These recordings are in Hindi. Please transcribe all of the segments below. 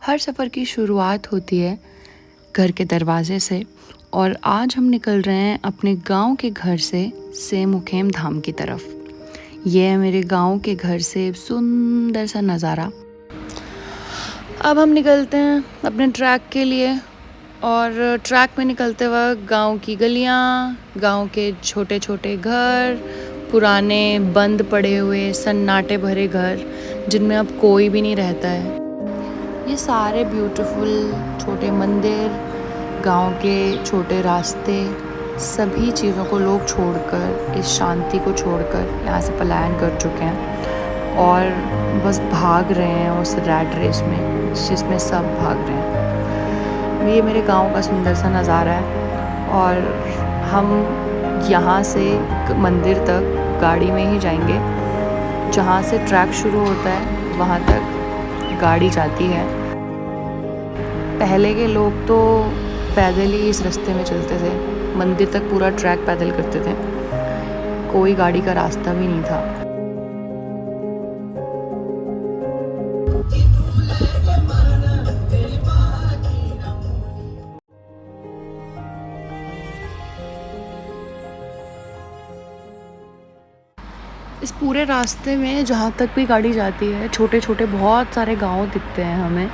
हर सफ़र की शुरुआत होती है घर के दरवाजे से और आज हम निकल रहे हैं अपने गांव के घर से सेमुखेम धाम की तरफ। ये है मेरे गांव के घर से सुंदर सा नज़ारा। अब हम निकलते हैं अपने ट्रैक के लिए और ट्रैक में निकलते वक्त गांव की गलियां, गांव के छोटे छोटे घर, पुराने बंद पड़े हुए सन्नाटे भरे घर जिनमें अब कोई भी नहीं रहता है, ये सारे ब्यूटीफुल छोटे मंदिर, गांव के छोटे रास्ते, सभी चीज़ों को लोग छोड़कर, इस शांति को छोड़कर यहाँ से पलायन कर चुके हैं और बस भाग रहे हैं उस रैट रेस में जिसमें सब भाग रहे हैं। ये मेरे गांव का सुंदर सा नज़ारा है और हम यहाँ से मंदिर तक गाड़ी में ही जाएंगे। जहाँ से ट्रैक शुरू होता है वहाँ तक गाड़ी जाती है। पहले के लोग तो पैदल ही इस रास्ते में चलते थे, मंदिर तक पूरा ट्रैक पैदल करते थे, कोई गाड़ी का रास्ता भी नहीं था। इस पूरे रास्ते में जहाँ तक भी गाड़ी जाती है छोटे छोटे बहुत सारे गांव दिखते हैं हमें।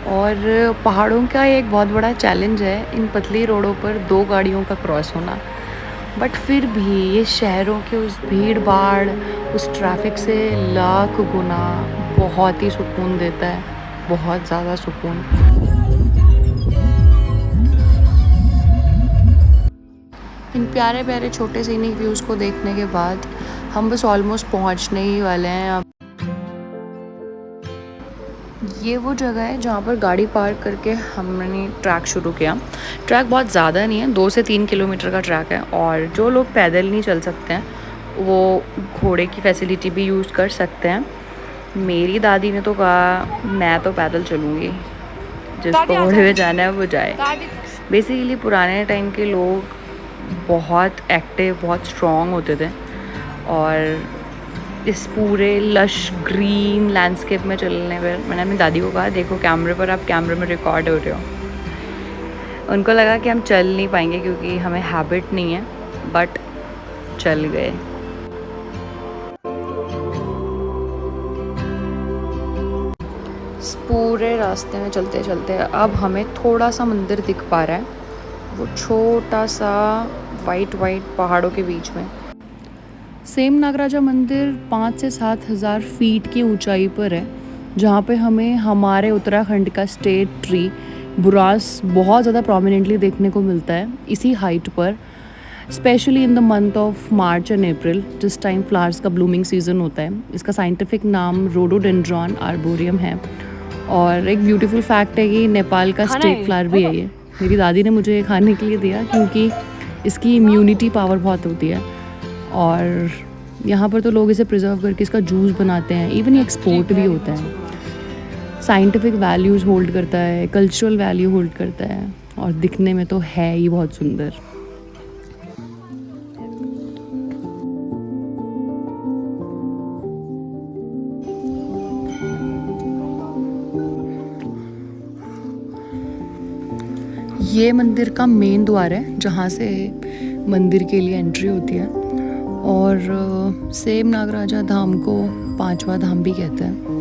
और पहाड़ों का एक बहुत बड़ा चैलेंज है इन पतली रोडों पर 2 गाड़ियों का क्रॉस होना, बट फिर भी ये शहरों के उस भीड़ भाड़, उस ट्रैफिक से लाख गुना बहुत ही सुकून देता है, बहुत ज़्यादा सुकून। इन प्यारे प्यारे छोटे सीनिक व्यूज़ को देखने के बाद हम बस ऑलमोस्ट पहुंचने ही वाले हैं। अब ये वो जगह है जहाँ पर गाड़ी पार्क करके हमने ट्रैक शुरू किया। ट्रैक बहुत ज़्यादा नहीं है, 2 से 3 किलोमीटर का ट्रैक है और जो लोग पैदल नहीं चल सकते हैं वो घोड़े की फैसिलिटी भी यूज़ कर सकते हैं। मेरी दादी ने तो कहा मैं तो पैदल चलूँगी, जिसको घोड़े पे जाना है वो जाए। बेसिकली पुराने टाइम के लोग बहुत एक्टिव, बहुत स्ट्रॉन्ग होते थे और इस पूरे लश ग्रीन लैंडस्केप में चलने पर मैंने अपनी दादी को कहा देखो कैमरे पर, आप कैमरे में रिकॉर्ड हो रहे हो। उनको लगा कि हम चल नहीं पाएंगे क्योंकि हमें हैबिट नहीं है, बट चल गए। इस पूरे रास्ते में चलते चलते अब हमें थोड़ा सा मंदिर दिख पा रहा है, वो छोटा सा वाइट पहाड़ों के बीच में। सेम नागराजा मंदिर 5 से 7 हज़ार फीट की ऊंचाई पर है, जहाँ पे हमें हमारे उत्तराखंड का स्टेट ट्री बुरास बहुत ज़्यादा प्रोमिनेंटली देखने को मिलता है इसी हाइट पर, specially in the month of March and April, जिस टाइम फ्लावर्स का ब्लूमिंग सीज़न होता है। इसका साइंटिफिक नाम रोडोडेंड्रॉन आर्बोरियम है और एक ब्यूटीफुल फैक्ट है कि नेपाल का स्टेट फ्लावर भी है ये। मेरी दादी ने मुझे खाने के लिए दिया क्योंकि इसकी इम्यूनिटी पावर बहुत होती है और यहाँ पर तो लोग इसे प्रिजर्व करके इसका जूस बनाते हैं, इवन ये एक्सपोर्ट भी होता है। साइंटिफिक वैल्यूज़ होल्ड करता है, कल्चरल वैल्यू होल्ड करता है और दिखने में तो है ही बहुत सुंदर। ये मंदिर का मेन द्वार है जहाँ से मंदिर के लिए एंट्री होती है और सेम नागराजा धाम को 5वां धाम भी कहते हैं।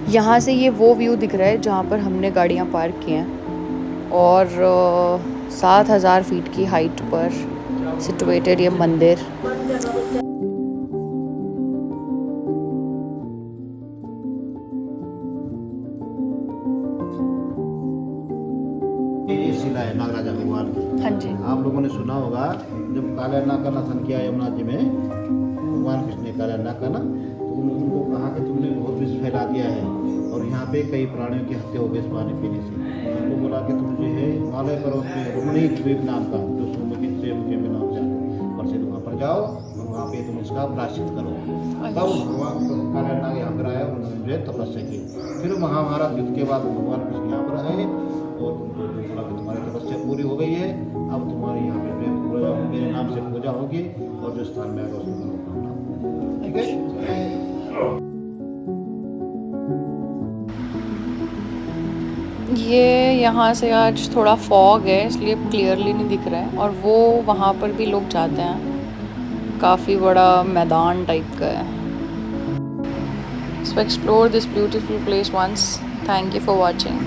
यहाँ से ये वो व्यू दिख रहा है जहाँ पर हमने गाड़ियाँ पार्क की हैं और 7,000 फीट की हाइट पर सिचुएटेड ये मंदिर। ये शिला है नागराजा भगवान की। हाँ जी। आप लोगों ने सुना होगा जब काला नाग का नाशन किया यमुना जी में, भगवान कृष्ण ने काला नाग का ना, तो उनको कहा कि तुमने बहुत विष फैला दिया है और यहाँ पे कई प्राणियों की हत्या हो गई इस पानी पीने से। उनको बोला कि तुम जो है हिमालय पर्वत पे रुमणी द्वीप नाम का जो सोमकी से मुझे में नाम जाते प्रसिद्ध, वहाँ पर जाओ और वहाँ पे तुम इसका प्रायश्चित करो। तब भगवान कालानाग यहाँ पर आया, उन्होंने जो है तपस्या की। फिर महाभारत युद्ध के बाद भगवान कृष्ण यहाँ पर आए और उनको बोला कि तुम्हारी तपस्या पूरी हो गई है, अब तुम्हारी यहाँ पे पूजा मेरे नाम से पूजा होगी और जो स्थान में आएगा उसको मनोकामना। ठीक है। ये यहाँ से आज थोड़ा फॉग है इसलिए क्लियरली नहीं दिख रहा है, और वो वहाँ पर भी लोग जाते हैं, काफ़ी बड़ा मैदान टाइप का है। So explore this beautiful place once. Thank you for watching.